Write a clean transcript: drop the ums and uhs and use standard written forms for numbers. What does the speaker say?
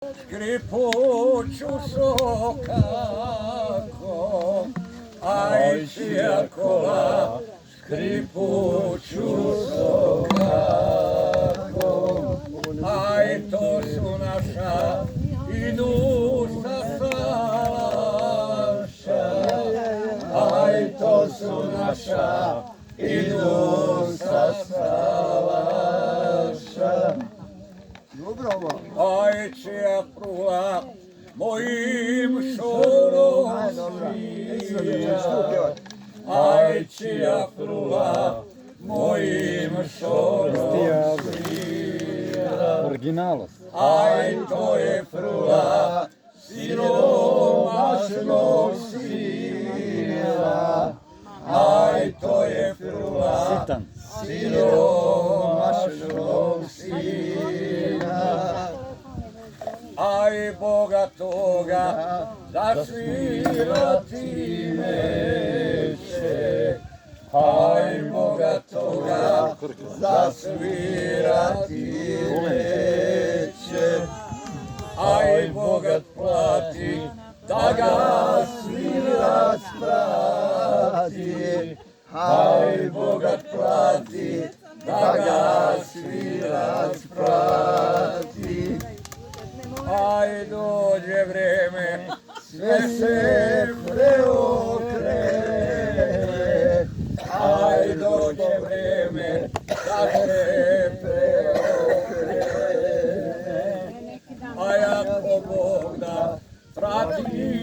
Škripuću sokako, aj čija kola, škripuću sokako, aj to su naša inusa salaša, aj to su naša inusa salaša. Aj čija prula mojim šorom svira, aj čija prula mojim šorom svira, aj to je prula siromašnog sira, aj to je prula siromašnog sira. Aj bogatoga da svirati neće, aj bogatoga da svirati neće, aj bogat plati da ga svirac prati, aj bogat plati da ga svirac prati. Aj dođe vreme, sve se preokrene, aj dođe vreme, da se preokrene, aj ako Bog da prati